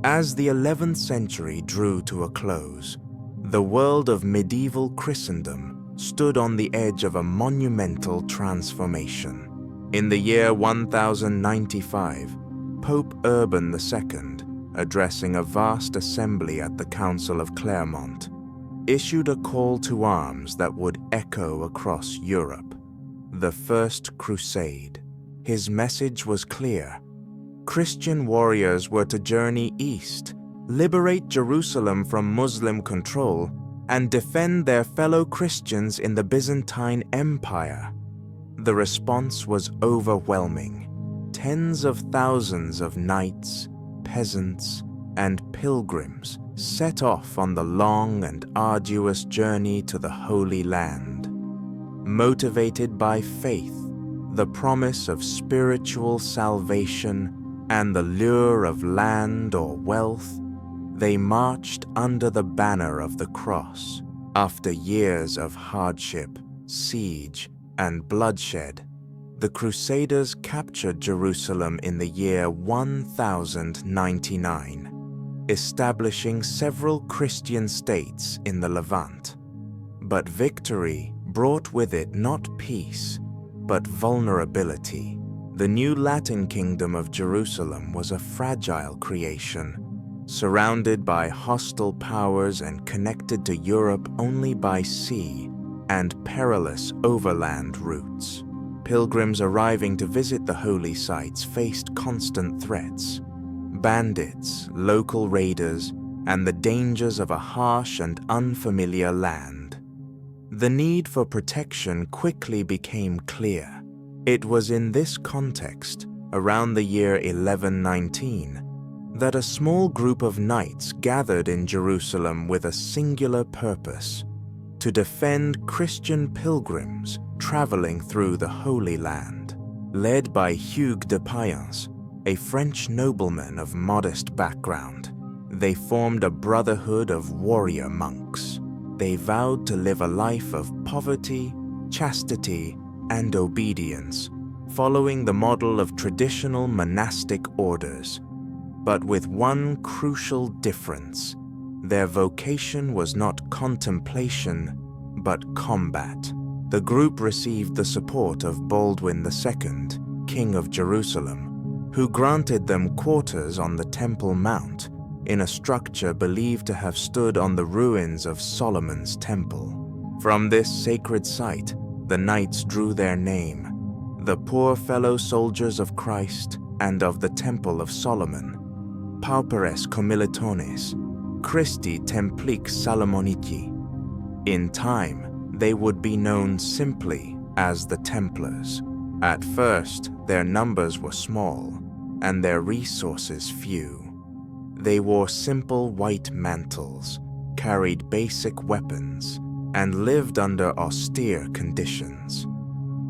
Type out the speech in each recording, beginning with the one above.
As the 11th century drew to a close, the world of medieval Christendom stood on the edge of a monumental transformation. In the year 1095, Pope Urban II, addressing a vast assembly at the Council of Clermont, issued a call to arms that would echo across Europe: the First Crusade. His message was clear. Christian warriors were to journey east, liberate Jerusalem from Muslim control, and defend their fellow Christians in the Byzantine Empire. The response was overwhelming. Tens of thousands of knights, peasants, and pilgrims set off on the long and arduous journey to the Holy Land. Motivated by faith, the promise of spiritual salvation, and the lure of land or wealth, they marched under the banner of the cross. After years of hardship, siege, and bloodshed, the Crusaders captured Jerusalem in the year 1099, establishing several Christian states in the Levant. But victory brought with it not peace, but vulnerability. The new Latin kingdom of Jerusalem was a fragile creation, surrounded by hostile powers and connected to Europe only by sea and perilous overland routes. Pilgrims arriving to visit the holy sites faced constant threats: bandits, local raiders, and the dangers of a harsh and unfamiliar land. The need for protection quickly became clear. It was in this context, around the year 1119, that a small group of knights gathered in Jerusalem with a singular purpose: to defend Christian pilgrims traveling through the Holy Land. Led by Hugues de Payens, a French nobleman of modest background, they formed a brotherhood of warrior monks. They vowed to live a life of poverty, chastity, and obedience, following the model of traditional monastic orders. But with one crucial difference: their vocation was not contemplation, but combat. The group received the support of Baldwin II, King of Jerusalem, who granted them quarters on the Temple Mount, in a structure believed to have stood on the ruins of Solomon's Temple. From this sacred site, the knights drew their name: the poor fellow soldiers of Christ and of the Temple of Solomon, Pauperes Commilitones, Christi Templic Salomonici. In time, they would be known simply as the Templars. At first, their numbers were small, and their resources few. They wore simple white mantles, carried basic weapons, and lived under austere conditions.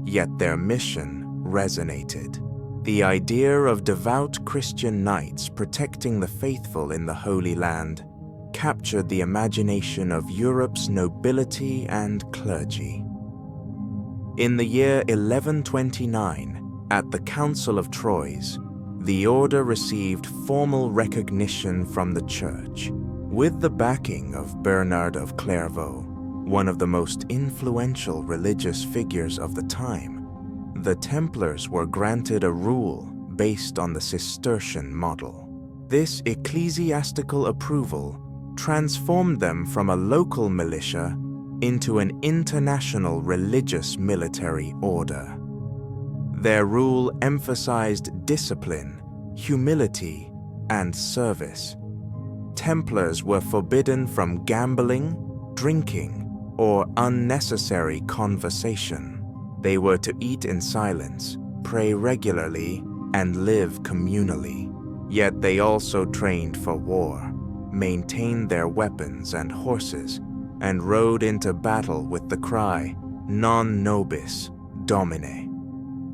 Yet their mission resonated. The idea of devout Christian knights protecting the faithful in the Holy Land captured the imagination of Europe's nobility and clergy. In the year 1129, at the Council of Troyes, the order received formal recognition from the Church. With the backing of Bernard of Clairvaux, one of the most influential religious figures of the time, the Templars were granted a rule based on the Cistercian model. This ecclesiastical approval transformed them from a local militia into an international religious military order. Their rule emphasized discipline, humility, and service. Templars were forbidden from gambling, drinking, or unnecessary conversation. They were to eat in silence, pray regularly, and live communally. Yet they also trained for war, maintained their weapons and horses, and rode into battle with the cry, "Non nobis Domine."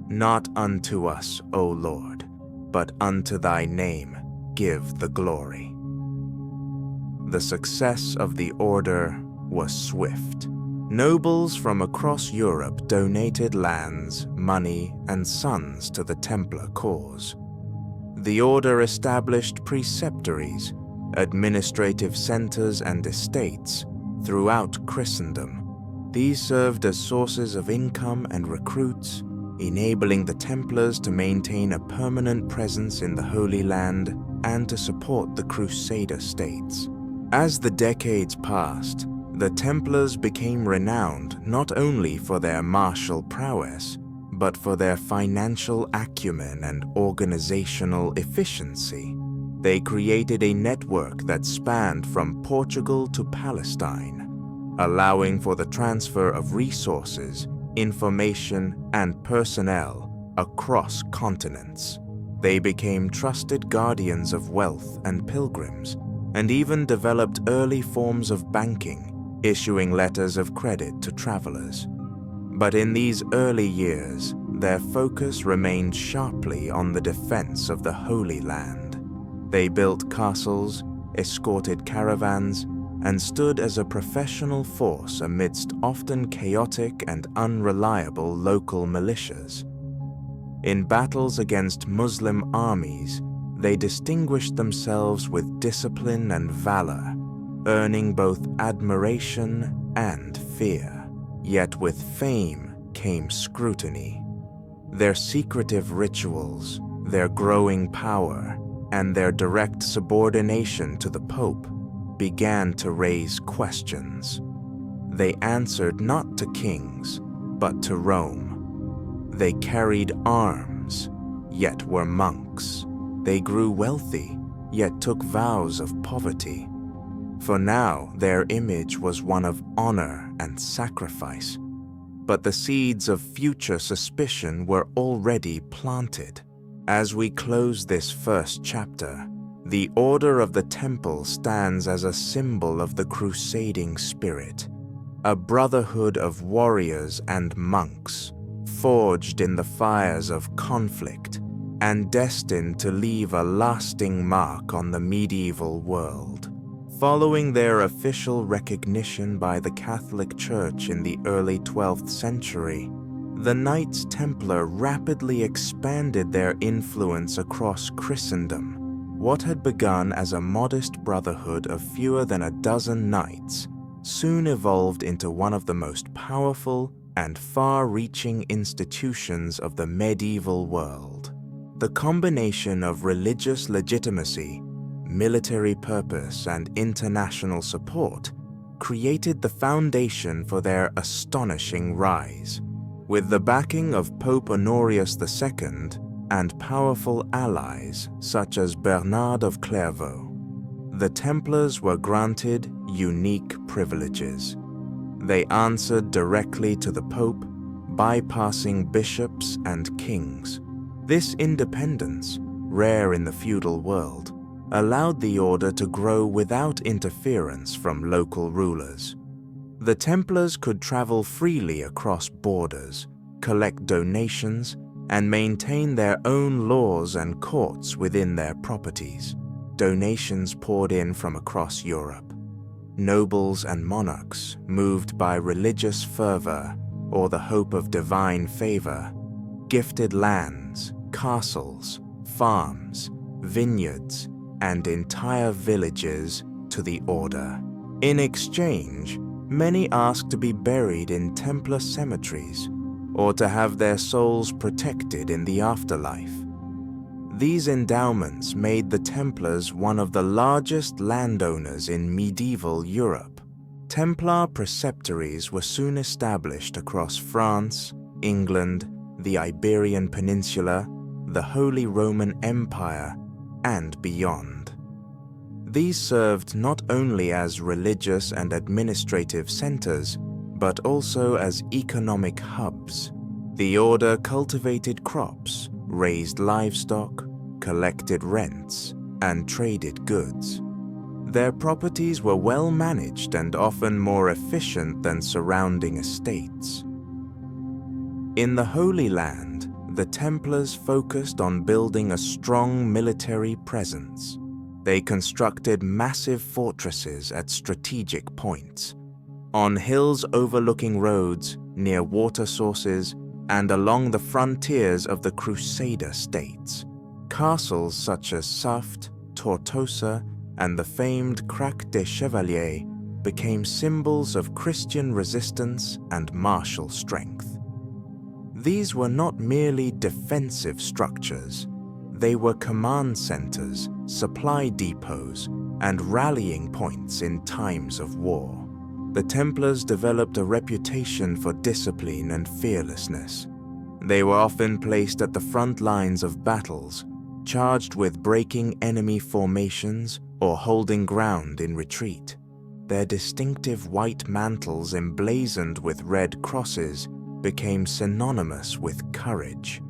Not unto us, O Lord, but unto thy name give the glory. The success of the order was swift. Nobles from across Europe donated lands, money, and sons to the Templar cause. The order established preceptories, administrative centers, and estates throughout Christendom. These served as sources of income and recruits, enabling the Templars to maintain a permanent presence in the Holy Land and to support the Crusader states. As the decades passed, the Templars became renowned not only for their martial prowess, but for their financial acumen and organizational efficiency. They created a network that spanned from Portugal to Palestine, allowing for the transfer of resources, information, and personnel across continents. They became trusted guardians of wealth and pilgrims, and even developed early forms of banking, issuing letters of credit to travelers. But in these early years, their focus remained sharply on the defense of the Holy Land. They built castles, escorted caravans, and stood as a professional force amidst often chaotic and unreliable local militias. In battles against Muslim armies, they distinguished themselves with discipline and valor, earning both admiration and fear. Yet with fame came scrutiny. Their secretive rituals, their growing power, and their direct subordination to the Pope began to raise questions. They answered not to kings, but to Rome. They carried arms, yet were monks. They grew wealthy, yet took vows of poverty. For now, their image was one of honor and sacrifice. But the seeds of future suspicion were already planted. As we close this first chapter, the Order of the Temple stands as a symbol of the crusading spirit, a brotherhood of warriors and monks, forged in the fires of conflict and destined to leave a lasting mark on the medieval world. Following their official recognition by the Catholic Church in the early 12th century, the Knights Templar rapidly expanded their influence across Christendom. What had begun as a modest brotherhood of fewer than a dozen knights soon evolved into one of the most powerful and far-reaching institutions of the medieval world. The combination of religious legitimacy, military purpose, and international support created the foundation for their astonishing rise. With the backing of Pope Honorius II and powerful allies such as Bernard of Clairvaux, the Templars were granted unique privileges. They answered directly to the Pope, bypassing bishops and kings. This independence, rare in the feudal world, allowed the order to grow without interference from local rulers. The Templars could travel freely across borders, collect donations, and maintain their own laws and courts within their properties. Donations poured in from across Europe. Nobles and monarchs, moved by religious fervor or the hope of divine favor, gifted lands, castles, farms, vineyards, and entire villages to the order. In exchange, many asked to be buried in Templar cemeteries or to have their souls protected in the afterlife. These endowments made the Templars one of the largest landowners in medieval Europe. Templar preceptories were soon established across France, England, the Iberian Peninsula, the Holy Roman Empire, and beyond. These served not only as religious and administrative centers, but also as economic hubs. The order cultivated crops, raised livestock, collected rents, and traded goods. Their properties were well managed and often more efficient than surrounding estates. In the Holy Land, the Templars focused on building a strong military presence. They constructed massive fortresses at strategic points, on hills overlooking roads, near water sources, and along the frontiers of the Crusader states. Castles such as Saft, Tortosa, and the famed Crac des Chevaliers became symbols of Christian resistance and martial strength. These were not merely defensive structures. They were command centers, supply depots, and rallying points in times of war. The Templars developed a reputation for discipline and fearlessness. They were often placed at the front lines of battles, charged with breaking enemy formations or holding ground in retreat. Their distinctive white mantles emblazoned with red crosses became synonymous with courage.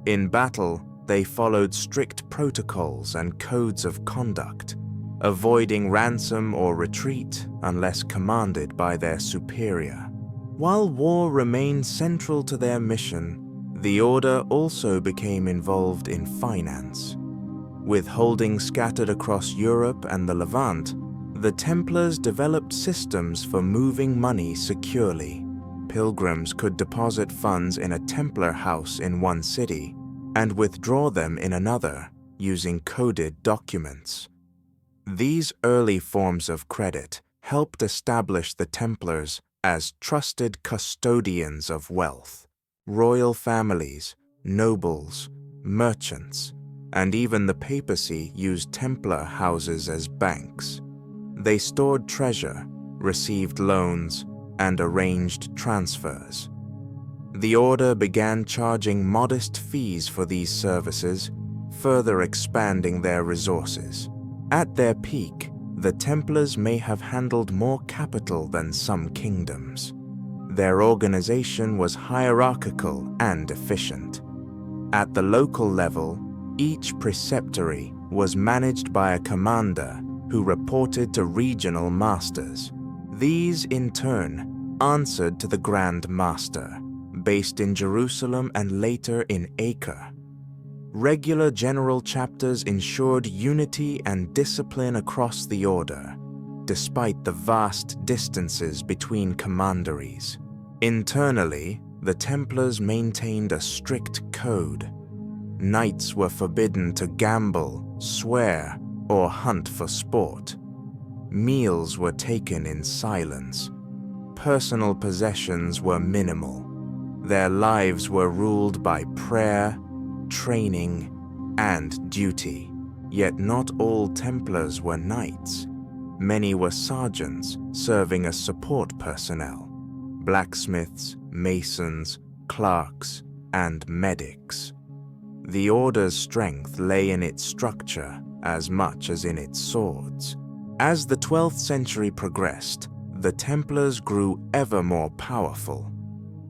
In battle, they followed strict protocols and codes of conduct, avoiding ransom or retreat unless commanded by their superior. While war remained central to their mission, the Order also became involved in finance. With holdings scattered across Europe and the Levant, the Templars developed systems for moving money securely. Pilgrims could deposit funds in a Templar house in one city and withdraw them in another using coded documents. These early forms of credit helped establish the Templars as trusted custodians of wealth. Royal families, nobles, merchants, and even the papacy used Templar houses as banks. They stored treasure, received loans, and arranged transfers. The Order began charging modest fees for these services, further expanding their resources. At their peak, the Templars may have handled more capital than some kingdoms. Their organization was hierarchical and efficient. At the local level, each preceptory was managed by a commander who reported to regional masters. These, in turn, answered to the Grand Master, based in Jerusalem and later in Acre. Regular general chapters ensured unity and discipline across the Order, despite the vast distances between commanderies. Internally, the Templars maintained a strict code. Knights were forbidden to gamble, swear, or hunt for sport. Meals were taken in silence. Personal possessions were minimal. Their lives were ruled by prayer, training, and duty. Yet not all Templars were knights. Many were sergeants serving as support personnel, blacksmiths, masons, clerks, and medics. The Order's strength lay in its structure as much as in its swords. As the 12th century progressed, the Templars grew ever more powerful.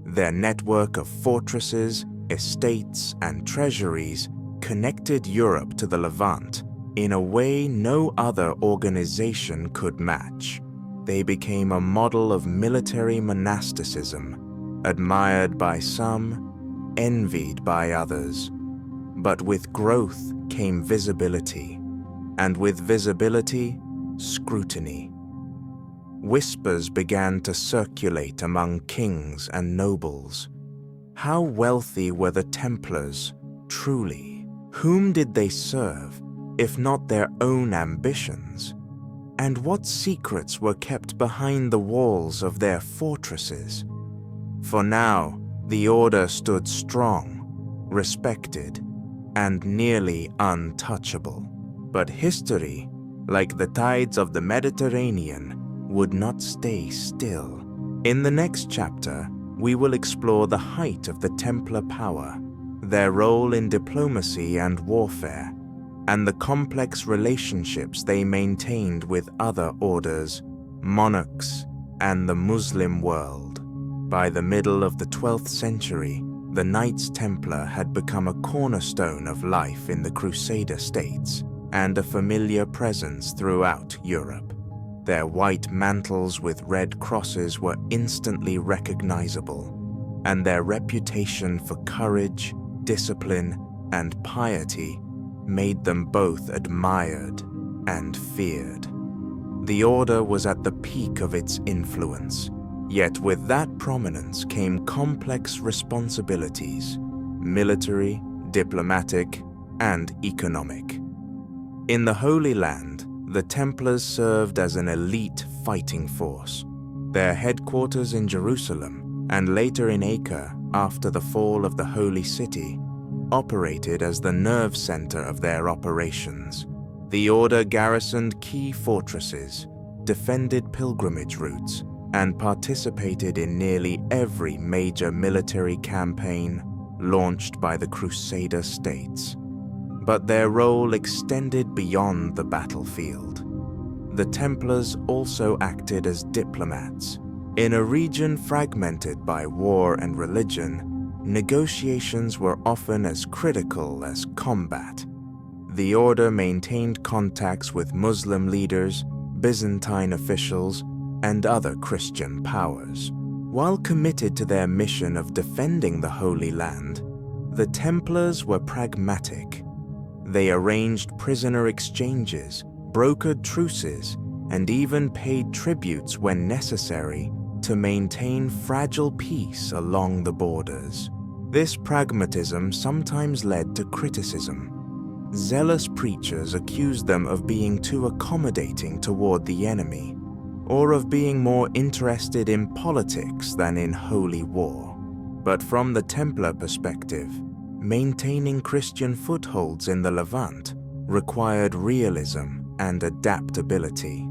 Their network of fortresses, estates, and treasuries connected Europe to the Levant in a way no other organization could match. They became a model of military monasticism, admired by some, envied by others. But with growth came visibility, and with visibility, scrutiny. Whispers began to circulate among kings and nobles. How wealthy were the Templars, truly? Whom did they serve, if not their own ambitions? And what secrets were kept behind the walls of their fortresses? For now, the Order stood strong, respected, and nearly untouchable. But history, like the tides of the Mediterranean, would not stay still. In the next chapter, we will explore the height of the Templar power, their role in diplomacy and warfare, and the complex relationships they maintained with other orders, monarchs, and the Muslim world. By the middle of the 12th century, the Knights Templar had become a cornerstone of life in the Crusader states and a familiar presence throughout Europe. Their white mantles with red crosses were instantly recognizable, and their reputation for courage, discipline, and piety made them both admired and feared. The Order was at the peak of its influence, yet with that prominence came complex responsibilities: military, diplomatic, and economic. In the Holy Land, the Templars served as an elite fighting force. Their headquarters in Jerusalem, and later in Acre after the fall of the Holy City, operated as the nerve center of their operations. The order garrisoned key fortresses, defended pilgrimage routes, and participated in nearly every major military campaign launched by the Crusader states. But their role extended beyond the battlefield. The Templars also acted as diplomats. In a region fragmented by war and religion, negotiations were often as critical as combat. The order maintained contacts with Muslim leaders, Byzantine officials, and other Christian powers. While committed to their mission of defending the Holy Land, the Templars were pragmatic. They arranged prisoner exchanges, brokered truces, and even paid tributes when necessary to maintain fragile peace along the borders. This pragmatism sometimes led to criticism. Zealous preachers accused them of being too accommodating toward the enemy, or of being more interested in politics than in holy war. But from the Templar perspective, maintaining Christian footholds in the Levant required realism and adaptability.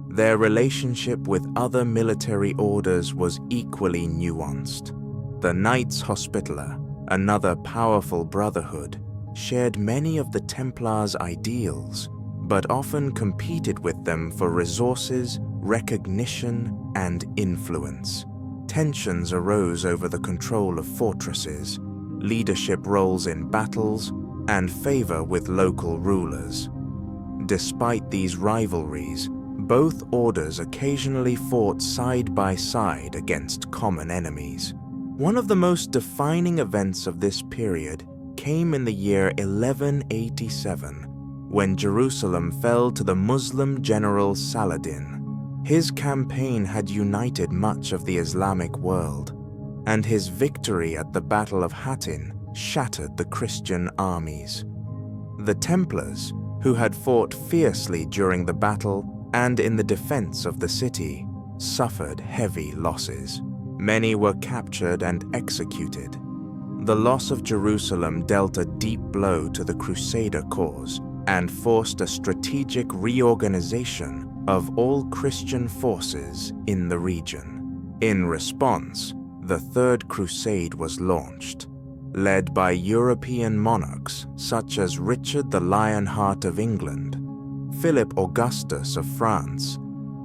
Their relationship with other military orders was equally nuanced. The Knights Hospitaller, another powerful brotherhood, shared many of the Templars' ideals, but often competed with them for resources, recognition, and influence. Tensions arose over the control of fortresses, leadership roles in battles, and favor with local rulers. Despite these rivalries, both orders occasionally fought side by side against common enemies. One of the most defining events of this period came in the year 1187, when Jerusalem fell to the Muslim general Saladin. His campaign had united much of the Islamic world, and his victory at the Battle of Hattin shattered the Christian armies. The Templars, who had fought fiercely during the battle and in the defense of the city, suffered heavy losses. Many were captured and executed. The loss of Jerusalem dealt a deep blow to the Crusader cause and forced a strategic reorganization of all Christian forces in the region. In response, the Third Crusade was launched, led by European monarchs such as Richard the Lionheart of England, Philip Augustus of France,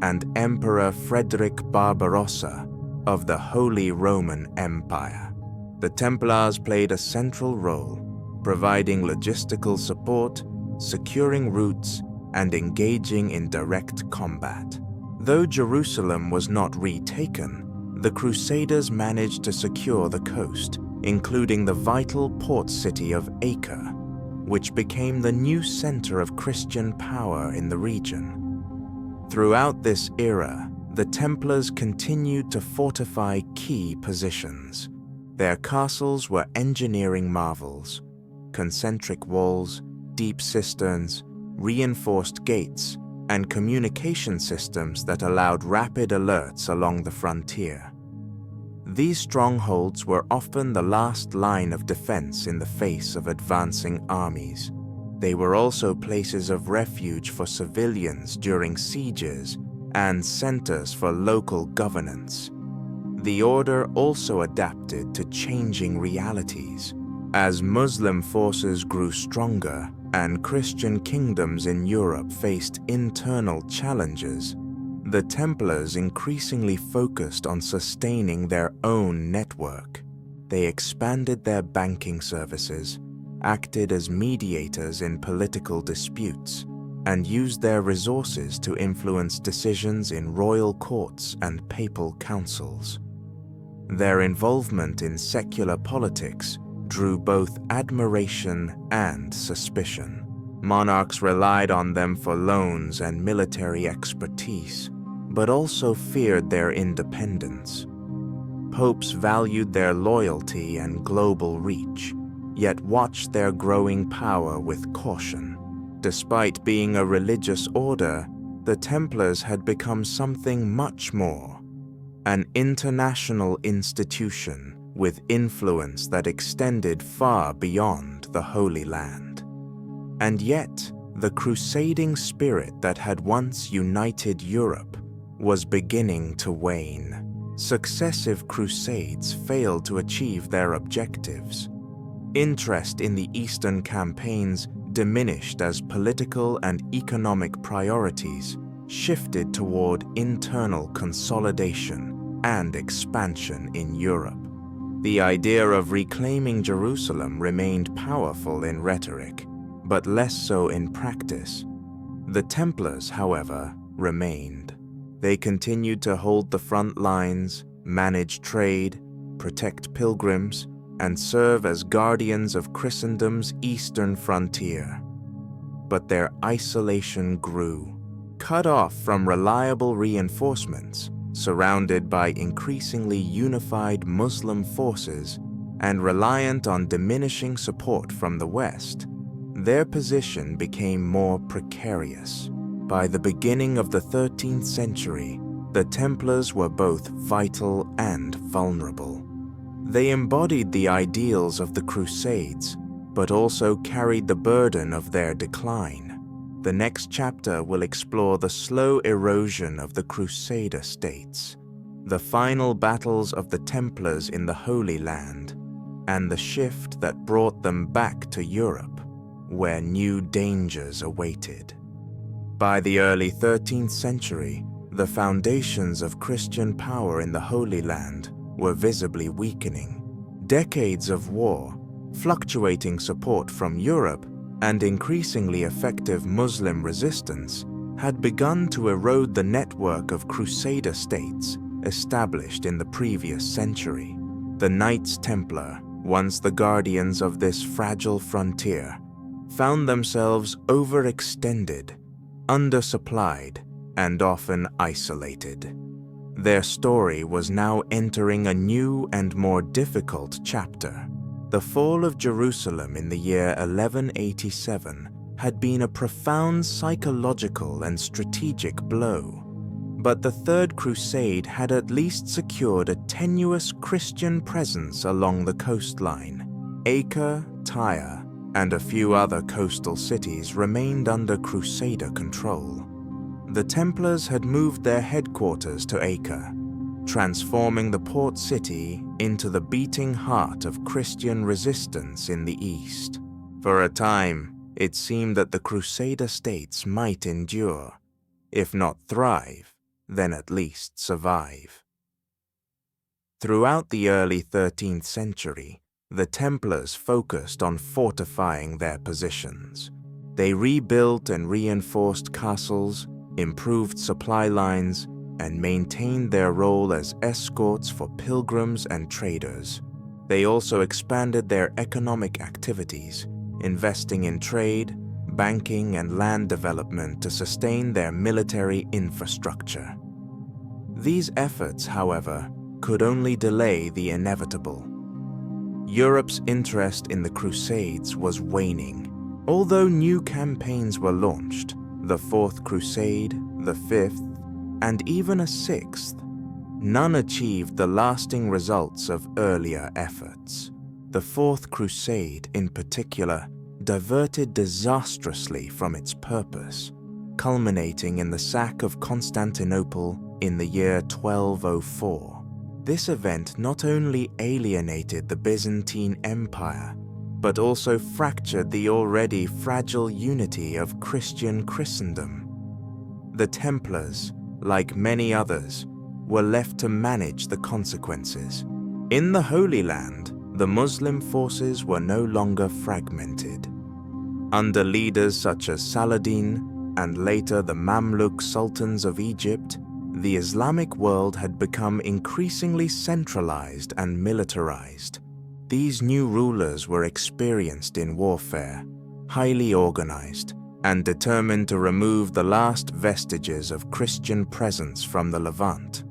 and Emperor Frederick Barbarossa of the Holy Roman Empire. The Templars played a central role, providing logistical support, securing routes, and engaging in direct combat. Though Jerusalem was not retaken, the Crusaders managed to secure the coast, including the vital port city of Acre, which became the new center of Christian power in the region. Throughout this era, the Templars continued to fortify key positions. Their castles were engineering marvels: concentric walls, deep cisterns, reinforced gates, and communication systems that allowed rapid alerts along the frontier. These strongholds were often the last line of defense in the face of advancing armies. They were also places of refuge for civilians during sieges and centers for local governance. The order also adapted to changing realities. As Muslim forces grew stronger and Christian kingdoms in Europe faced internal challenges, the Templars increasingly focused on sustaining their own network. They expanded their banking services, acted as mediators in political disputes, and used their resources to influence decisions in royal courts and papal councils. Their involvement in secular politics drew both admiration and suspicion. Monarchs relied on them for loans and military expertise, but also feared their independence. Popes valued their loyalty and global reach, yet watched their growing power with caution. Despite being a religious order, the Templars had become something much more, an international institution with influence that extended far beyond the Holy Land. And yet, the crusading spirit that had once united Europe was beginning to wane. Successive crusades failed to achieve their objectives. Interest in the Eastern campaigns diminished as political and economic priorities shifted toward internal consolidation and expansion in Europe. The idea of reclaiming Jerusalem remained powerful in rhetoric, but less so in practice. The Templars, however, remained. They continued to hold the front lines, manage trade, protect pilgrims, and serve as guardians of Christendom's eastern frontier. But their isolation grew. Cut off from reliable reinforcements, surrounded by increasingly unified Muslim forces, and reliant on diminishing support from the West, their position became more precarious. By the beginning of the 13th century, the Templars were both vital and vulnerable. They embodied the ideals of the Crusades, but also carried the burden of their decline. The next chapter will explore the slow erosion of the Crusader states, the final battles of the Templars in the Holy Land, and the shift that brought them back to Europe, where new dangers awaited. By the early 13th century, the foundations of Christian power in the Holy Land were visibly weakening. Decades of war, fluctuating support from Europe, and increasingly effective Muslim resistance had begun to erode the network of Crusader states established in the previous century. The Knights Templar, once the guardians of this fragile frontier, found themselves overextended, undersupplied, and often isolated. Their story was now entering a new and more difficult chapter. The fall of Jerusalem in the year 1187 had been a profound psychological and strategic blow, but the Third Crusade had at least secured a tenuous Christian presence along the coastline. Acre, Tyre, and a few other coastal cities remained under Crusader control. The Templars had moved their headquarters to Acre, transforming the port city into the beating heart of Christian resistance in the east. For a time, it seemed that the Crusader states might endure, if not thrive, then at least survive. Throughout the early 13th century, the Templars focused on fortifying their positions. They rebuilt and reinforced castles, improved supply lines, and maintained their role as escorts for pilgrims and traders. They also expanded their economic activities, investing in trade, banking, and land development to sustain their military infrastructure. These efforts, however, could only delay the inevitable. Europe's interest in the Crusades was waning. Although new campaigns were launched, the Fourth Crusade, the Fifth, and even a Sixth, none achieved the lasting results of earlier efforts. The Fourth Crusade, in particular, diverted disastrously from its purpose, culminating in the sack of Constantinople in the year 1204. This event not only alienated the Byzantine Empire, but also fractured the already fragile unity of Christian Christendom. The Templars, like many others, were left to manage the consequences. In the Holy Land, the Muslim forces were no longer fragmented. Under leaders such as Saladin and later the Mamluk sultans of Egypt, the Islamic world had become increasingly centralized and militarized. These new rulers were experienced in warfare, highly organized, and determined to remove the last vestiges of Christian presence from the Levant.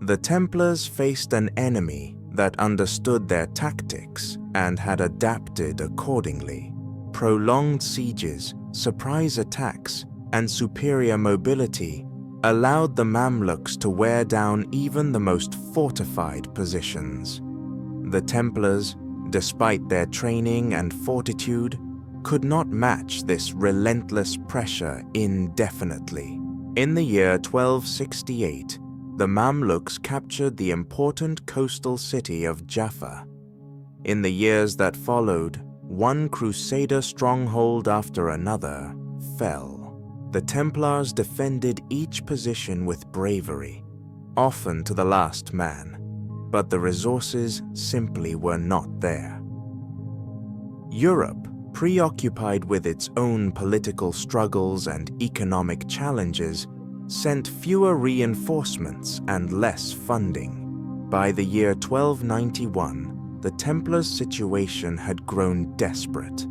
The Templars faced an enemy that understood their tactics and had adapted accordingly. Prolonged sieges, surprise attacks, and superior mobility allowed the Mamluks to wear down even the most fortified positions. The Templars, despite their training and fortitude, could not match this relentless pressure indefinitely. In the year 1268, the Mamluks captured the important coastal city of Jaffa. In the years that followed, one Crusader stronghold after another fell. The Templars defended each position with bravery, often to the last man, but the resources simply were not there. Europe, preoccupied with its own political struggles and economic challenges, sent fewer reinforcements and less funding. By the year 1291, the Templars' situation had grown desperate.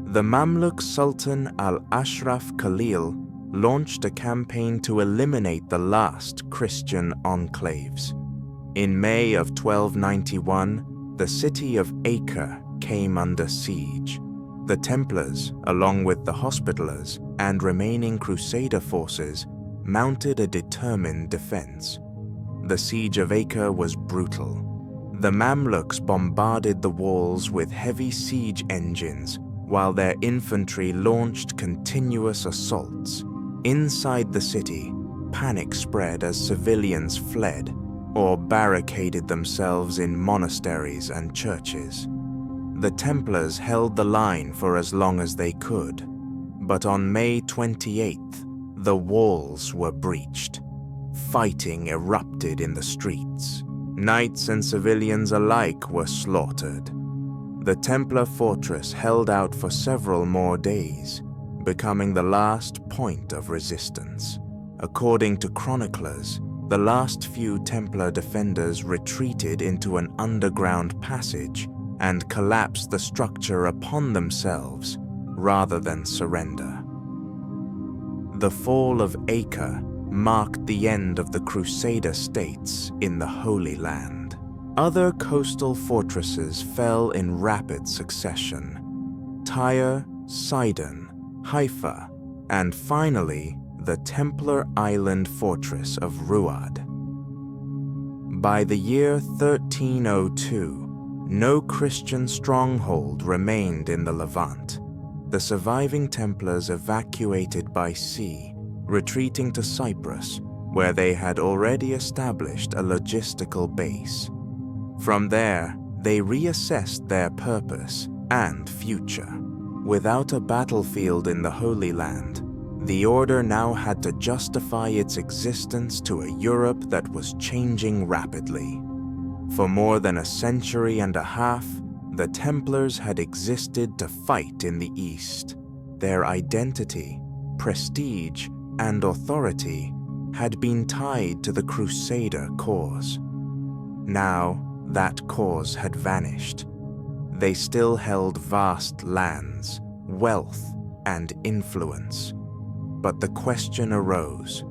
The Mamluk Sultan al-Ashraf Khalil launched a campaign to eliminate the last Christian enclaves. In May of 1291, the city of Acre came under siege. The Templars, along with the Hospitallers and remaining Crusader forces, mounted a determined defense. The siege of Acre was brutal. The Mamluks bombarded the walls with heavy siege engines, while their infantry launched continuous assaults. Inside the city, panic spread as civilians fled or barricaded themselves in monasteries and churches. The Templars held the line for as long as they could, but on May 28th, the walls were breached. Fighting erupted in the streets. Knights and civilians alike were slaughtered. The Templar fortress held out for several more days, becoming the last point of resistance. According to chroniclers, the last few Templar defenders retreated into an underground passage and collapsed the structure upon themselves rather than surrender. The fall of Acre marked the end of the Crusader states in the Holy Land. Other coastal fortresses fell in rapid succession: Tyre, Sidon, Haifa, and finally the Templar island fortress of Ruad. By the year 1302, no Christian stronghold remained in the Levant. The surviving Templars evacuated by sea, retreating to Cyprus, where they had already established a logistical base. From there, they reassessed their purpose and future. Without a battlefield in the Holy Land, the Order now had to justify its existence to a Europe that was changing rapidly. For more than a century and a half, the Templars had existed to fight in the East. Their identity, prestige, and authority had been tied to the Crusader cause. Now, that cause had vanished. They still held vast lands, wealth, and influence. But the question arose,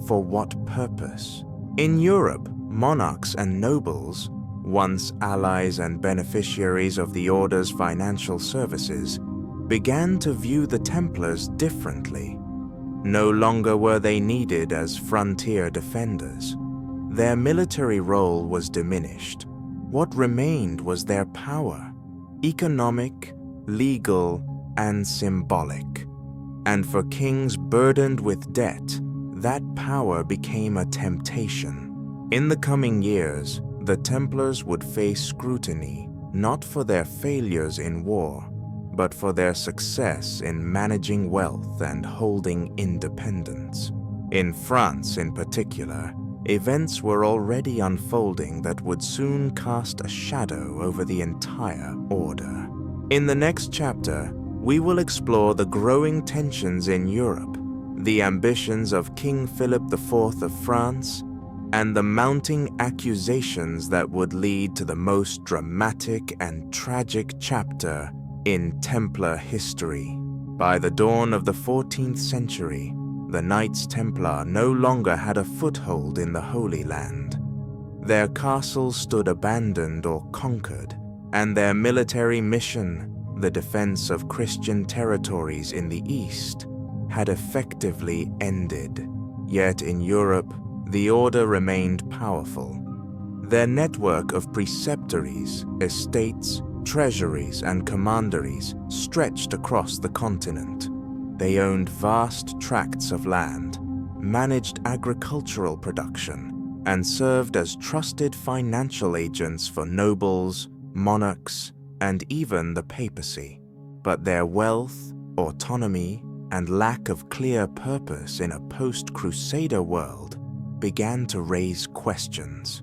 for what purpose? In Europe, monarchs and nobles, once allies and beneficiaries of the Order's financial services, began to view the Templars differently. No longer were they needed as frontier defenders. Their military role was diminished. What remained was their power, economic, legal, and symbolic. And for kings burdened with debt, that power became a temptation. In the coming years, the Templars would face scrutiny not for their failures in war, but for their success in managing wealth and holding independence. In France in particular, events were already unfolding that would soon cast a shadow over the entire Order. In the next chapter, we will explore the growing tensions in Europe, the ambitions of King Philip IV of France, and the mounting accusations that would lead to the most dramatic and tragic chapter in Templar history. By the dawn of the 14th century, the Knights Templar no longer had a foothold in the Holy Land. Their castles stood abandoned or conquered, and their military mission, the defense of Christian territories in the East, had effectively ended. Yet in Europe, the order remained powerful. Their network of preceptories, estates, treasuries, and commanderies stretched across the continent. They owned vast tracts of land, managed agricultural production, and served as trusted financial agents for nobles, monarchs, and even the papacy. But their wealth, autonomy, and lack of clear purpose in a post-Crusader world began to raise questions.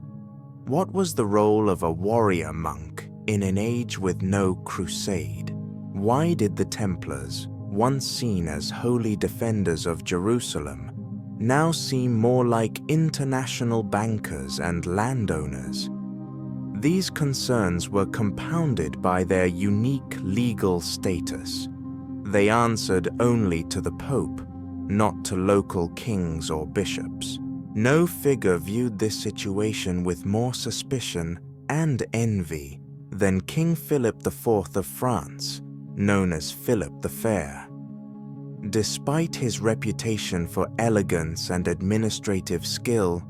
What was the role of a warrior monk in an age with no crusade? Why did the Templars, once seen as holy defenders of Jerusalem, now seem more like international bankers and landowners? These concerns were compounded by their unique legal status. They answered only to the Pope, not to local kings or bishops. No figure viewed this situation with more suspicion and envy than King Philip IV of France, known as Philip the Fair. Despite his reputation for elegance and administrative skill,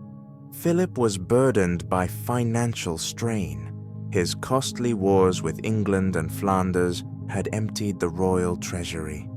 Philip was burdened by financial strain. His costly wars with England and Flanders had emptied the royal treasury.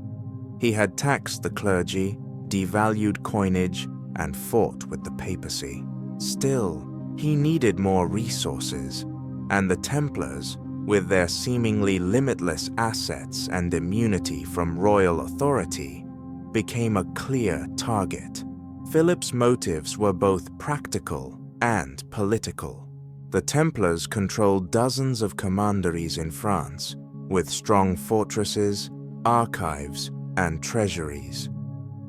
He had taxed the clergy, devalued coinage, and fought with the papacy. Still, he needed more resources, and the Templars, with their seemingly limitless assets and immunity from royal authority, became a clear target. Philip's motives were both practical and political. The Templars controlled dozens of commanderies in France, with strong fortresses, archives, and treasuries.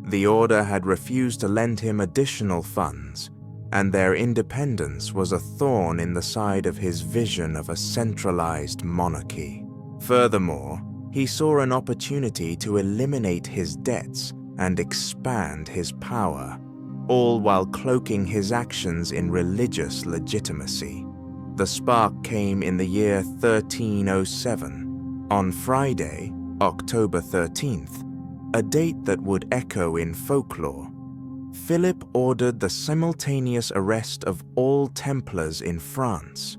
The order had refused to lend him additional funds, and their independence was a thorn in the side of his vision of a centralized monarchy. Furthermore, he saw an opportunity to eliminate his debts and expand his power, all while cloaking his actions in religious legitimacy. The spark came in the year 1307. On Friday, October 13th, a date that would echo in folklore, Philip ordered the simultaneous arrest of all Templars in France.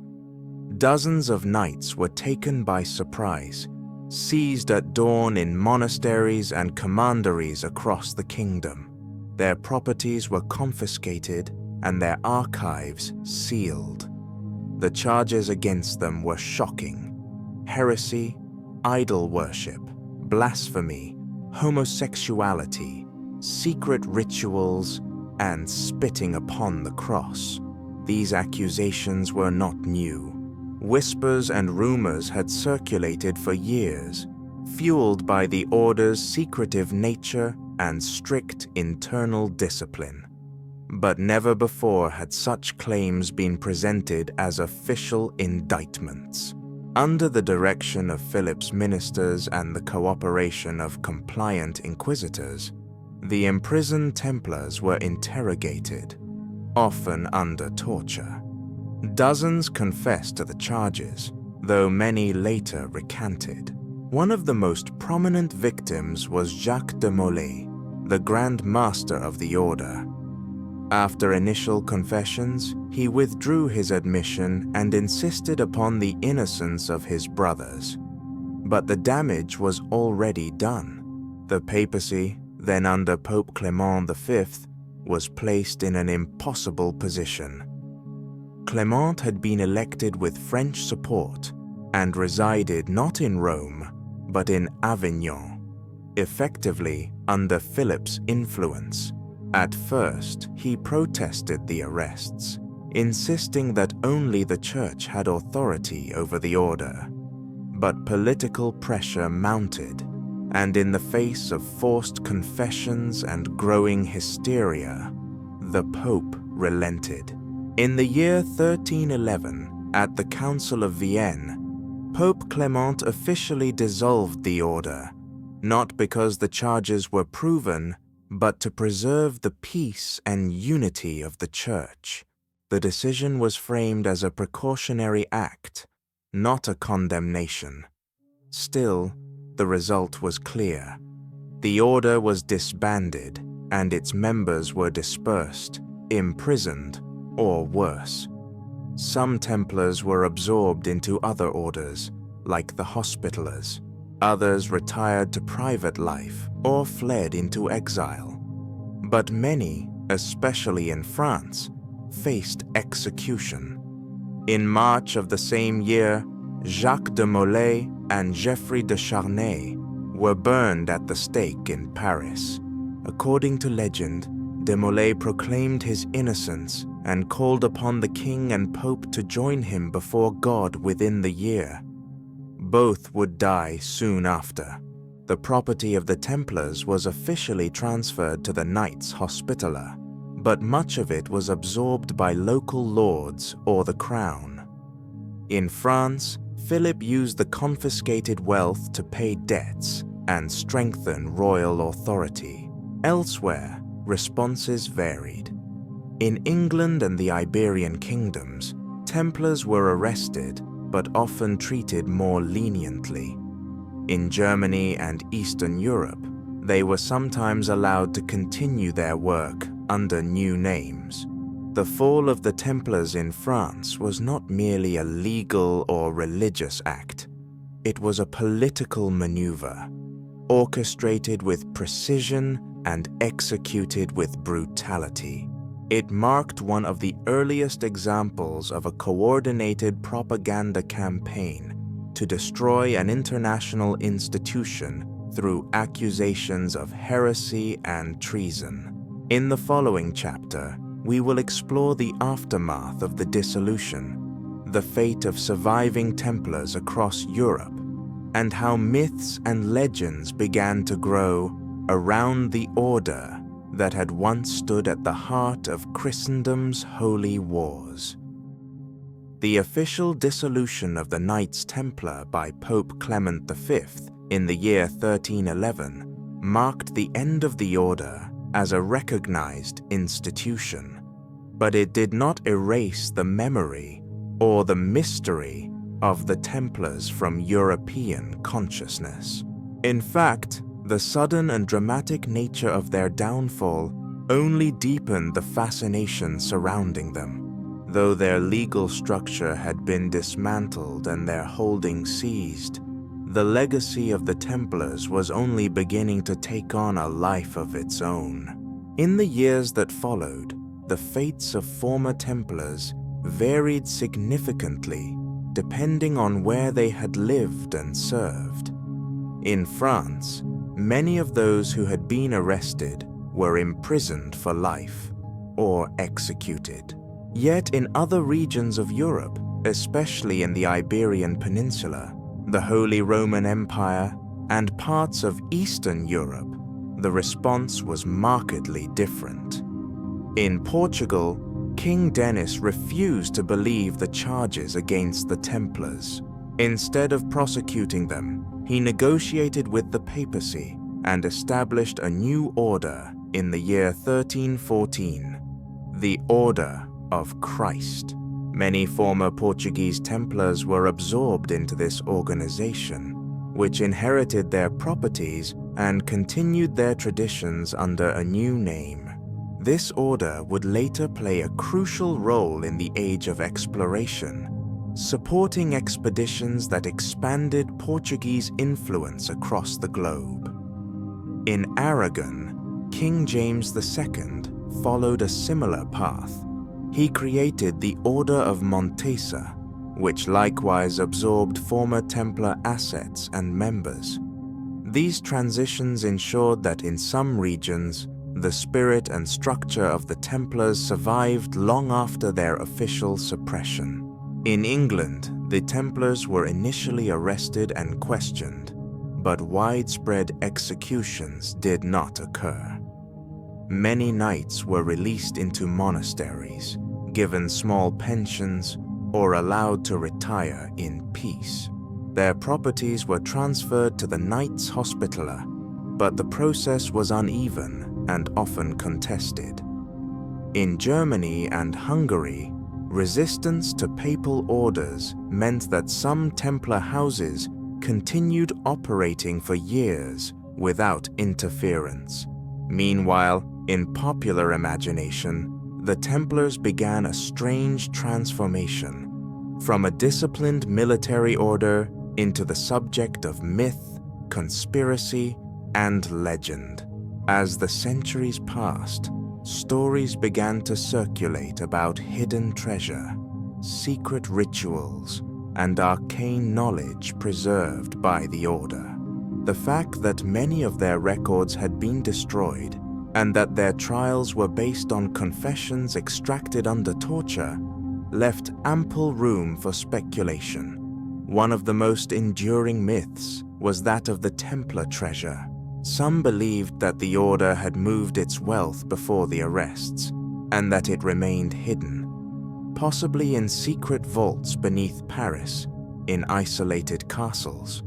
Dozens of knights were taken by surprise, seized at dawn in monasteries and commanderies across the kingdom. Their properties were confiscated and their archives sealed. The charges against them were shocking: heresy, idol worship, blasphemy, homosexuality, secret rituals, and spitting upon the cross. These accusations were not new. Whispers and rumors had circulated for years, fueled by the order's secretive nature and strict internal discipline. But never before had such claims been presented as official indictments. Under the direction of Philip's ministers and the cooperation of compliant inquisitors, the imprisoned Templars were interrogated, often under torture. Dozens confessed to the charges, though many later recanted. One of the most prominent victims was Jacques de Molay, the Grand Master of the order. After initial confessions, he withdrew his admission and insisted upon the innocence of his brothers. But the damage was already done. The papacy, then under Pope Clement V, was placed in an impossible position. Clement had been elected with French support and resided not in Rome, but in Avignon, effectively under Philip's influence. At first, he protested the arrests, insisting that only the Church had authority over the order. But political pressure mounted, and in the face of forced confessions and growing hysteria, the Pope relented. In the year 1311, at the Council of Vienne, Pope Clement officially dissolved the order, not because the charges were proven, but to preserve the peace and unity of the Church. the decision was framed as a precautionary act, not a condemnation. Still, the result was clear. The order was disbanded, and its members were dispersed, imprisoned, or worse. Some Templars were absorbed into other orders, like the Hospitallers. Others retired to private life or fled into exile. But many, especially in France, faced execution. In March of the same year, Jacques de Molay and Geoffrey de Charnay were burned at the stake in Paris. According to legend, de Molay proclaimed his innocence and called upon the king and pope to join him before God within the year. Both would die soon after. The property of the Templars was officially transferred to the Knights Hospitaller, but much of it was absorbed by local lords or the crown. In France, Philip used the confiscated wealth to pay debts and strengthen royal authority. Elsewhere, responses varied. In England and the Iberian kingdoms, Templars were arrested but often treated more leniently. In Germany and Eastern Europe, they were sometimes allowed to continue their work under new names. The fall of the Templars in France was not merely a legal or religious act. It was a political maneuver, orchestrated with precision and executed with brutality. It marked one of the earliest examples of a coordinated propaganda campaign to destroy an international institution through accusations of heresy and treason. In the following chapter, we will explore the aftermath of the dissolution, the fate of surviving Templars across Europe, and how myths and legends began to grow around the order that had once stood at the heart of Christendom's holy wars. The official dissolution of the Knights Templar by Pope Clement V in the year 1311 marked the end of the order as a recognized institution, but it did not erase the memory or the mystery of the Templars from European consciousness. In fact, the sudden and dramatic nature of their downfall only deepened the fascination surrounding them. Though their legal structure had been dismantled and their holdings seized, the legacy of the Templars was only beginning to take on a life of its own. In the years that followed, the fates of former Templars varied significantly depending on where they had lived and served. In France, many of those who had been arrested were imprisoned for life or executed. Yet in other regions of Europe, especially in the Iberian Peninsula, the Holy Roman Empire, and parts of Eastern Europe, the response was markedly different. In Portugal, King Denis refused to believe the charges against the Templars. Instead of prosecuting them, he negotiated with the papacy and established a new order in the year 1314, the Order of Christ. Many former Portuguese Templars were absorbed into this organization, which inherited their properties and continued their traditions under a new name. This order would later play a crucial role in the Age of Exploration, supporting expeditions that expanded Portuguese influence across the globe. In Aragon, King James II followed a similar path. He created the Order of Montesa, which likewise absorbed former Templar assets and members. These transitions ensured that in some regions, the spirit and structure of the Templars survived long after their official suppression. In England, the Templars were initially arrested and questioned, but widespread executions did not occur. Many knights were released into monasteries, given small pensions, or allowed to retire in peace. Their properties were transferred to the Knights Hospitaller, but the process was uneven and often contested. In Germany and Hungary, Resistance to papal orders meant that some Templar houses continued operating for years without interference. Meanwhile, in popular imagination, the Templars began a strange transformation, from a disciplined military order into the subject of myth, conspiracy, and legend. As the centuries passed, stories began to circulate about hidden treasure, secret rituals, and arcane knowledge preserved by the Order. The fact that many of their records had been destroyed and that their trials were based on confessions extracted under torture left ample room for speculation. One of the most enduring myths was that of the Templar treasure. Some believed that the Order had moved its wealth before the arrests, and that it remained hidden, possibly in secret vaults beneath Paris, in isolated castles,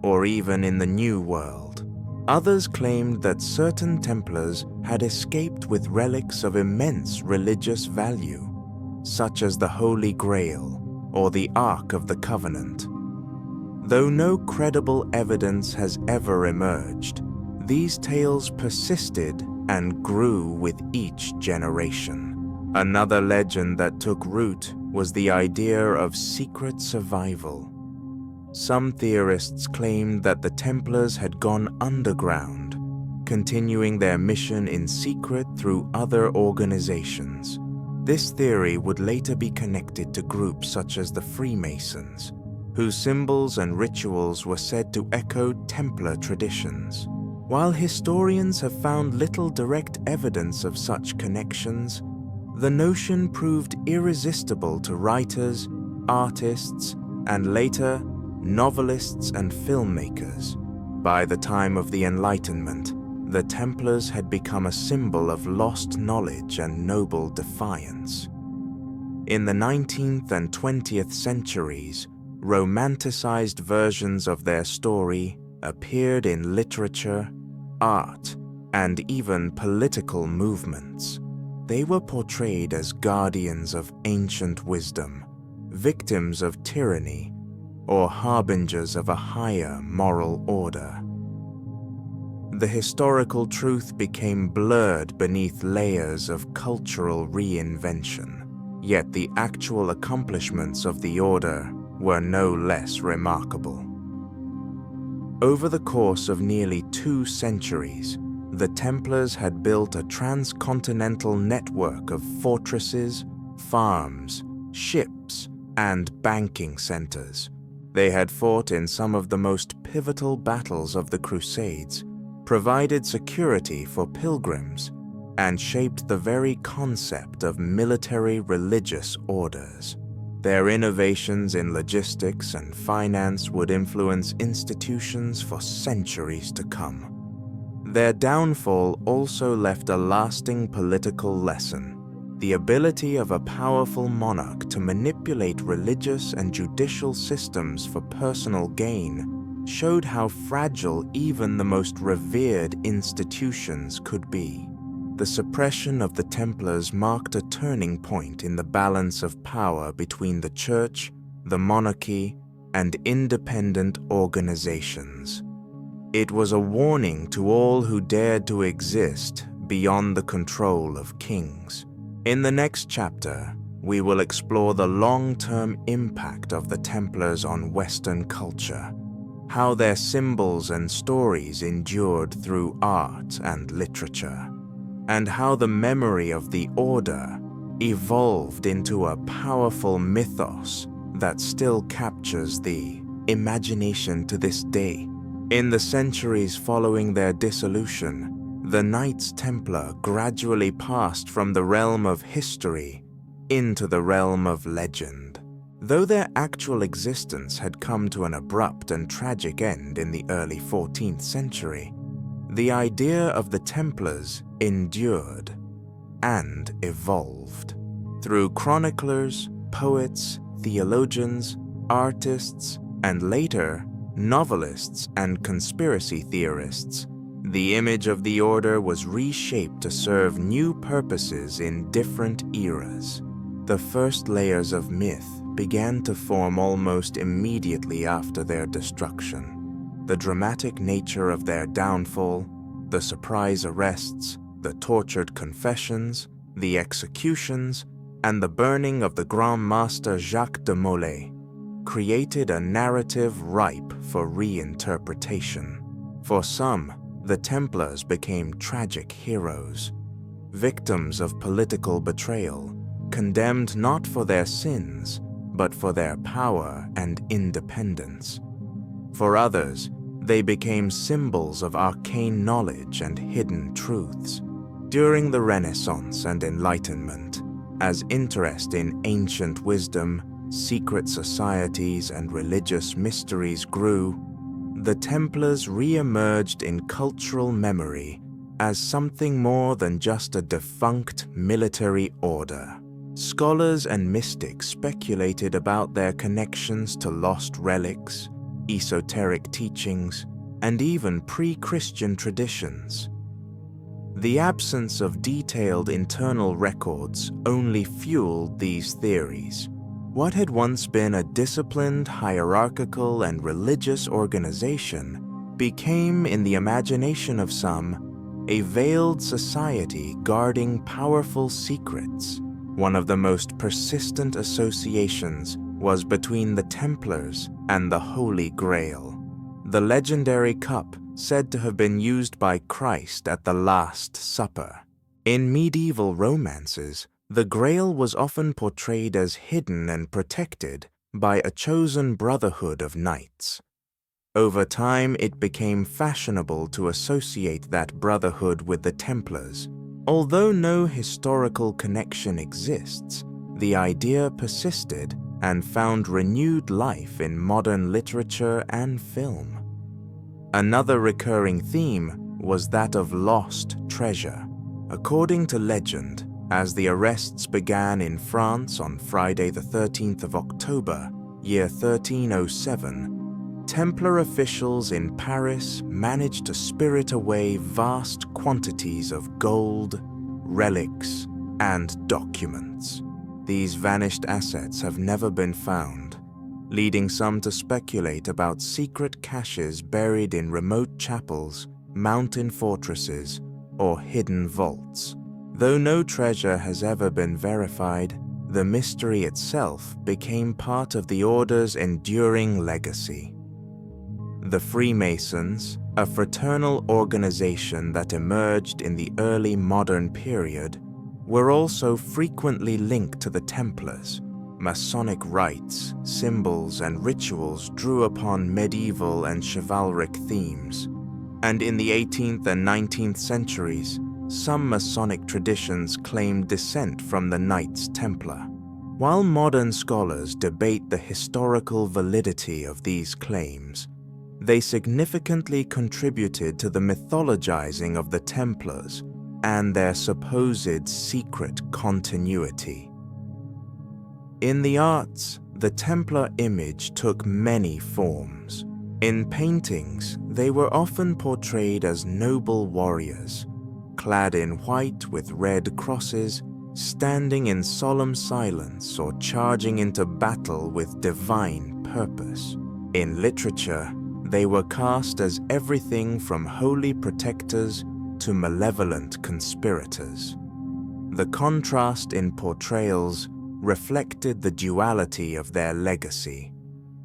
or even in the New World. Others claimed that certain Templars had escaped with relics of immense religious value, such as the Holy Grail or the Ark of the Covenant. Though no credible evidence has ever emerged, these tales persisted and grew with each generation. Another legend that took root was the idea of secret survival. Some theorists claimed that the Templars had gone underground, continuing their mission in secret through other organizations. This theory would later be connected to groups such as the Freemasons, whose symbols and rituals were said to echo Templar traditions. While historians have found little direct evidence of such connections, the notion proved irresistible to writers, artists, and later, novelists and filmmakers. By the time of the Enlightenment, the Templars had become a symbol of lost knowledge and noble defiance. In the 19th and 20th centuries, romanticized versions of their story appeared in literature, art, and even political movements. They were portrayed as guardians of ancient wisdom, victims of tyranny, or harbingers of a higher moral order. The historical truth became blurred beneath layers of cultural reinvention, yet the actual accomplishments of the Order were no less remarkable. Over the course of nearly 2 centuries, the Templars had built a transcontinental network of fortresses, farms, ships, and banking centers. They had fought in some of the most pivotal battles of the Crusades, provided security for pilgrims, and shaped the very concept of military religious orders. Their innovations in logistics and finance would influence institutions for centuries to come. Their downfall also left a lasting political lesson. The ability of a powerful monarch to manipulate religious and judicial systems for personal gain showed how fragile even the most revered institutions could be. The suppression of the Templars marked a turning point in the balance of power between the Church, the monarchy, and independent organizations. It was a warning to all who dared to exist beyond the control of kings. In the next chapter, we will explore the long-term impact of the Templars on Western culture, how their symbols and stories endured through art and literature, and how the memory of the Order evolved into a powerful mythos that still captures the imagination to this day. In the centuries following their dissolution, the Knights Templar gradually passed from the realm of history into the realm of legend. Though their actual existence had come to an abrupt and tragic end in the early 14th century, the idea of the Templars endured and evolved. Through chroniclers, poets, theologians, artists, and later, novelists and conspiracy theorists, the image of the Order was reshaped to serve new purposes in different eras. The first layers of myth began to form almost immediately after their destruction. The dramatic nature of their downfall, the surprise arrests, the tortured confessions, the executions, and the burning of the Grand Master Jacques de Molay created a narrative ripe for reinterpretation. For some, the Templars became tragic heroes, victims of political betrayal, condemned not for their sins, but for their power and independence. For others, they became symbols of arcane knowledge and hidden truths. During the Renaissance and Enlightenment, as interest in ancient wisdom, secret societies, and religious mysteries grew, the Templars re-emerged in cultural memory as something more than just a defunct military order. Scholars and mystics speculated about their connections to lost relics, esoteric teachings, and even pre-Christian traditions. The absence of detailed internal records only fueled these theories. What had once been a disciplined, hierarchical, and religious organization became, in the imagination of some, a veiled society guarding powerful secrets. One of the most persistent associations was between the Templars and the Holy Grail, the legendary cup said to have been used by Christ at the Last Supper. In medieval romances, the Grail was often portrayed as hidden and protected by a chosen brotherhood of knights. Over time, it became fashionable to associate that brotherhood with the Templars. Although no historical connection exists, the idea persisted and found renewed life in modern literature and film. Another recurring theme was that of lost treasure. According to legend, as the arrests began in France on Friday the 13th of October, year 1307, Templar officials in Paris managed to spirit away vast quantities of gold, relics, and documents. These vanished assets have never been found, leading some to speculate about secret caches buried in remote chapels, mountain fortresses, or hidden vaults. Though no treasure has ever been verified, the mystery itself became part of the Order's enduring legacy. The Freemasons, a fraternal organization that emerged in the early modern period, were also frequently linked to the Templars. Masonic rites, symbols, and rituals drew upon medieval and chivalric themes, and in the 18th and 19th centuries, some Masonic traditions claimed descent from the Knights Templar. While modern scholars debate the historical validity of these claims, they significantly contributed to the mythologizing of the Templars and their supposed secret continuity. In the arts, the Templar image took many forms. In paintings, they were often portrayed as noble warriors, clad in white with red crosses, standing in solemn silence or charging into battle with divine purpose. In literature, they were cast as everything from holy protectors to malevolent conspirators. The contrast in portrayals reflected the duality of their legacy,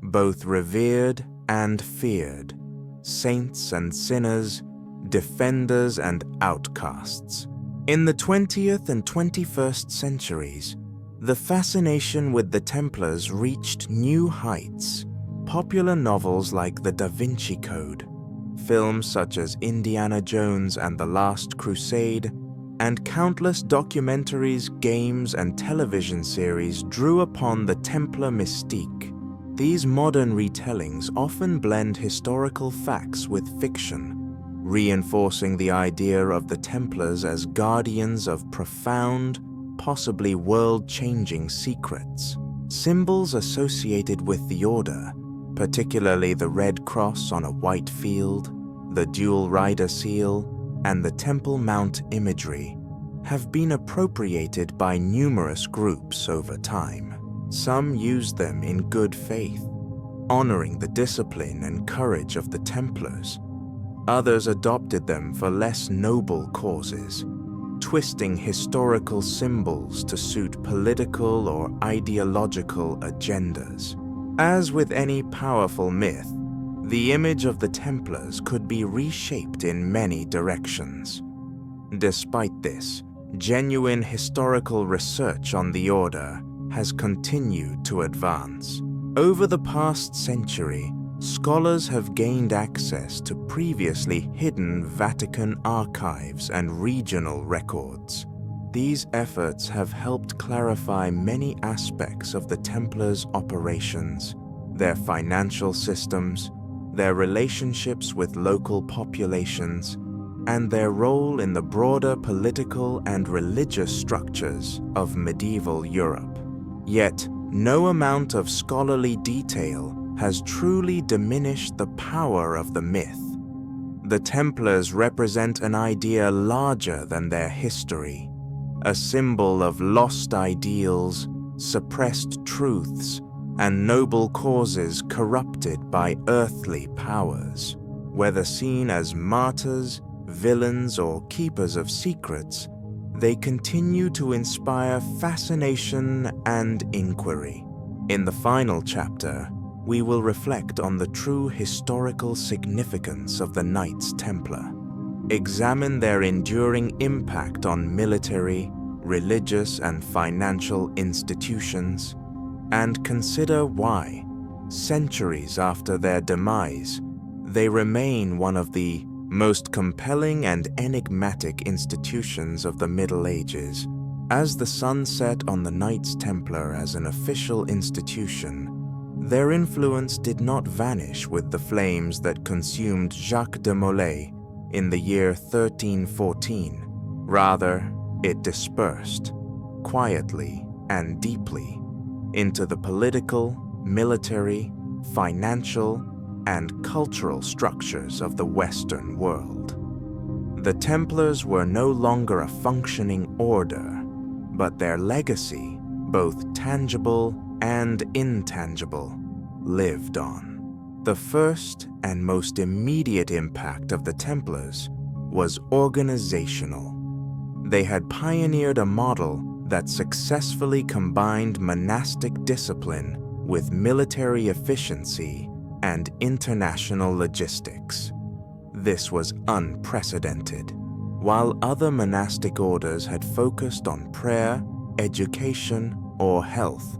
both revered and feared, saints and sinners, defenders and outcasts. In the 20th and 21st centuries, the fascination with the Templars reached new heights. Popular novels like The Da Vinci Code, films such as Indiana Jones and the Last Crusade, and countless documentaries, games, and television series drew upon the Templar mystique. These modern retellings often blend historical facts with fiction, reinforcing the idea of the Templars as guardians of profound, possibly world-changing secrets. Symbols associated with the Order, particularly the Red Cross on a white field, the Dual Rider Seal, and the Temple Mount imagery, have been appropriated by numerous groups over time. Some used them in good faith, honoring the discipline and courage of the Templars. Others adopted them for less noble causes, twisting historical symbols to suit political or ideological agendas. As with any powerful myth, the image of the Templars could be reshaped in many directions. Despite this, genuine historical research on the order has continued to advance. Over the past century, scholars have gained access to previously hidden Vatican archives and regional records. These efforts have helped clarify many aspects of the Templars' operations, their financial systems, their relationships with local populations, and their role in the broader political and religious structures of medieval Europe. Yet, no amount of scholarly detail has truly diminished the power of the myth. The Templars represent an idea larger than their history, a symbol of lost ideals, suppressed truths, and noble causes corrupted by earthly powers. Whether seen as martyrs, villains, or keepers of secrets, they continue to inspire fascination and inquiry. In the final chapter, we will reflect on the true historical significance of the Knights Templar, examine their enduring impact on military, religious, and financial institutions, and consider why, centuries after their demise, they remain one of the most compelling and enigmatic institutions of the Middle Ages. As the sun set on the Knights Templar as an official institution, their influence did not vanish with the flames that consumed Jacques de Molay in the year 1314. Rather, it dispersed, quietly and deeply, into the political, military, financial, and cultural structures of the Western world. The Templars were no longer a functioning order, but their legacy, both tangible and intangible, lived on. The first and most immediate impact of the Templars was organizational. They had pioneered a model that successfully combined monastic discipline with military efficiency and international logistics. This was unprecedented. While other monastic orders had focused on prayer, education, or health,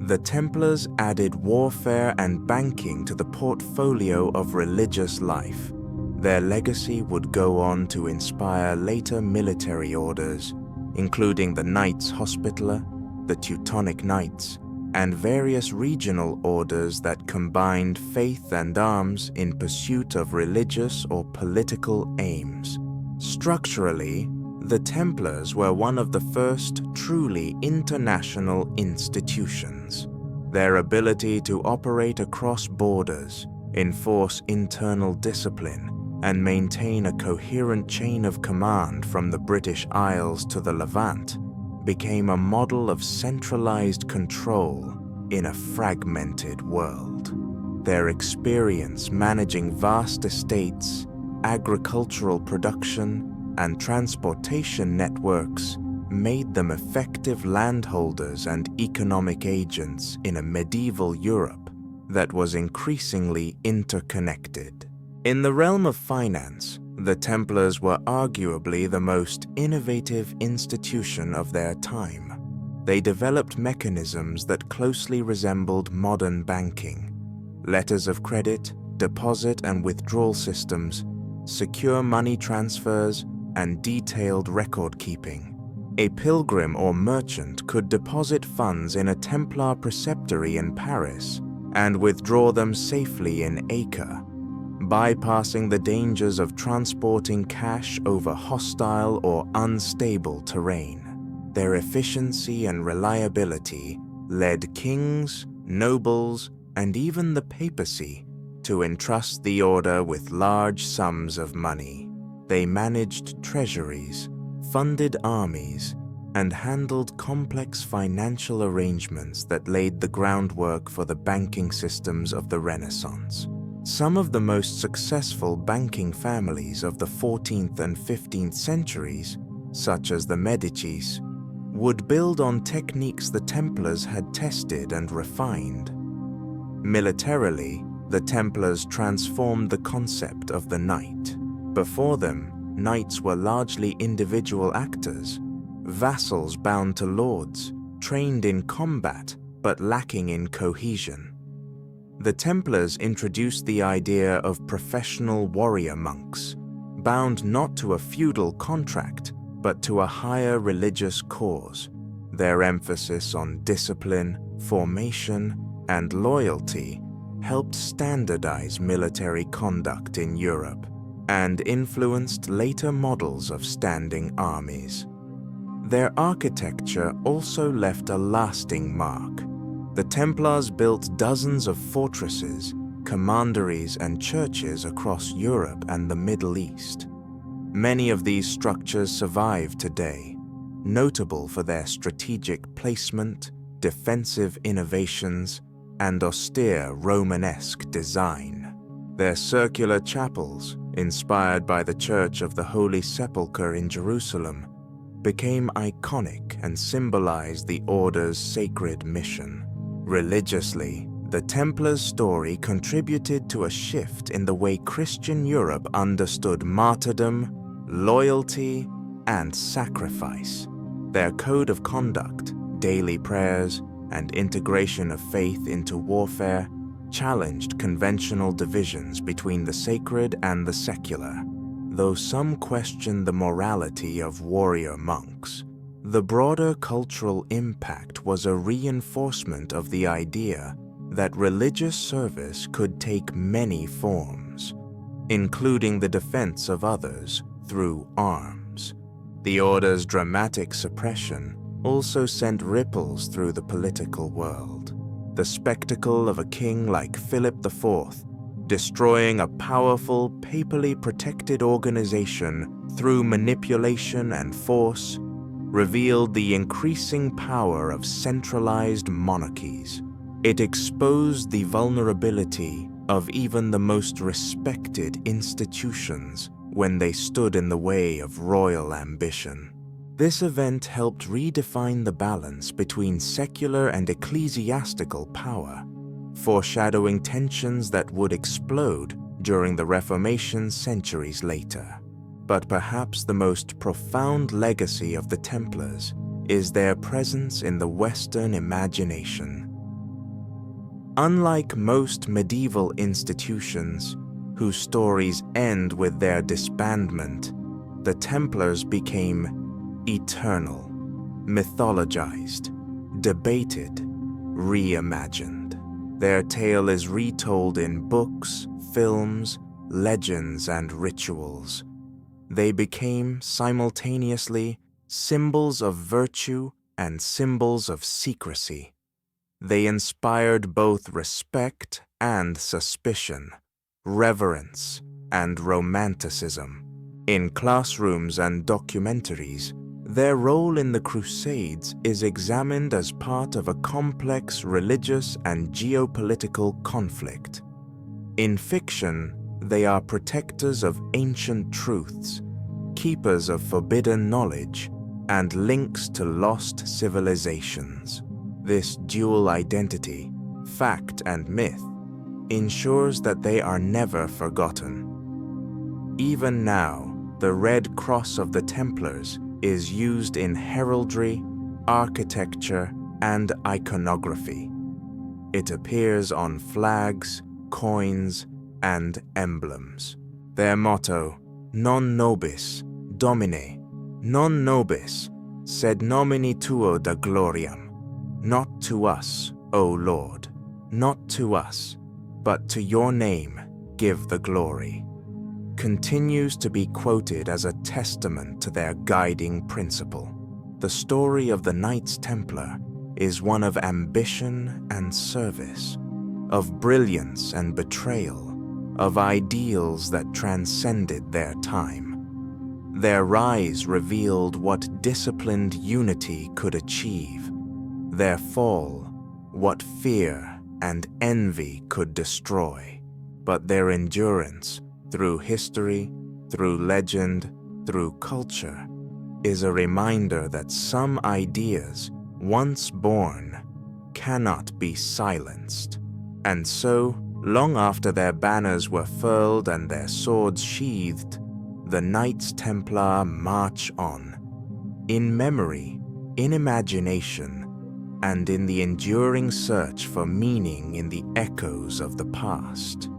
the Templars added warfare and banking to the portfolio of religious life. Their legacy would go on to inspire later military orders, including the Knights Hospitaller, the Teutonic Knights, and various regional orders that combined faith and arms in pursuit of religious or political aims. Structurally, the Templars were one of the first truly international institutions. Their ability to operate across borders, enforce internal discipline, and maintain a coherent chain of command from the British Isles to the Levant became a model of centralized control in a fragmented world. Their experience managing vast estates, agricultural production, and transportation networks made them effective landholders and economic agents in a medieval Europe that was increasingly interconnected. In the realm of finance, the Templars were arguably the most innovative institution of their time. They developed mechanisms that closely resembled modern banking: letters of credit, deposit and withdrawal systems, secure money transfers, and detailed record-keeping. A pilgrim or merchant could deposit funds in a Templar preceptory in Paris and withdraw them safely in Acre, bypassing the dangers of transporting cash over hostile or unstable terrain. Their efficiency and reliability led kings, nobles, and even the papacy to entrust the order with large sums of money. They managed treasuries, funded armies, and handled complex financial arrangements that laid the groundwork for the banking systems of the Renaissance. Some of the most successful banking families of the 14th and 15th centuries, such as the Medicis, would build on techniques the Templars had tested and refined. Militarily, the Templars transformed the concept of the knight. Before them, knights were largely individual actors, vassals bound to lords, trained in combat but lacking in cohesion. The Templars introduced the idea of professional warrior monks, bound not to a feudal contract but to a higher religious cause. Their emphasis on discipline, formation, and loyalty helped standardize military conduct in Europe and influenced later models of standing armies. Their architecture also left a lasting mark. The Templars built dozens of fortresses, commanderies, and churches across Europe and the Middle East. Many of these structures survive today, notable for their strategic placement, defensive innovations, and austere Romanesque design. Their circular chapels, inspired by the Church of the Holy Sepulchre in Jerusalem, became iconic and symbolized the order's sacred mission. Religiously, the Templars' story contributed to a shift in the way Christian Europe understood martyrdom, loyalty, and sacrifice. Their code of conduct, daily prayers, and integration of faith into warfare challenged conventional divisions between the sacred and the secular. Though some question the morality of warrior monks, the broader cultural impact was a reinforcement of the idea that religious service could take many forms, including the defense of others through arms. The order's dramatic suppression also sent ripples through the political world. The spectacle of a king like Philip IV destroying a powerful, papally protected organization through manipulation and force revealed the increasing power of centralized monarchies. It exposed the vulnerability of even the most respected institutions when they stood in the way of royal ambition. This event helped redefine the balance between secular and ecclesiastical power, foreshadowing tensions that would explode during the Reformation centuries later. But perhaps the most profound legacy of the Templars is their presence in the Western imagination. Unlike most medieval institutions, whose stories end with their disbandment, the Templars became eternal, mythologized, debated, reimagined. Their tale is retold in books, films, legends, and rituals. They became simultaneously symbols of virtue and symbols of secrecy. They inspired both respect and suspicion, reverence and romanticism. In classrooms and documentaries, their role in the Crusades is examined as part of a complex religious and geopolitical conflict. In fiction, they are protectors of ancient truths, keepers of forbidden knowledge, and links to lost civilizations. This dual identity, fact and myth, ensures that they are never forgotten. Even now, the Red Cross of the Templars is used in heraldry, architecture, and iconography. It appears on flags, coins, and emblems. Their motto, Non nobis, Domine, non nobis, sed nomini tuo da gloriam. Not to us, O Lord, not to us, but to your name give the glory, continues to be quoted as a testament to their guiding principle. The story of the Knights Templar is one of ambition and service, of brilliance and betrayal, of ideals that transcended their time. Their rise revealed what disciplined unity could achieve. Their fall, what fear and envy could destroy. But their endurance, through history, through legend, through culture, is a reminder that some ideas, once born, cannot be silenced. And so, long after their banners were furled and their swords sheathed, the Knights Templar march on, in memory, in imagination, and in the enduring search for meaning in the echoes of the past.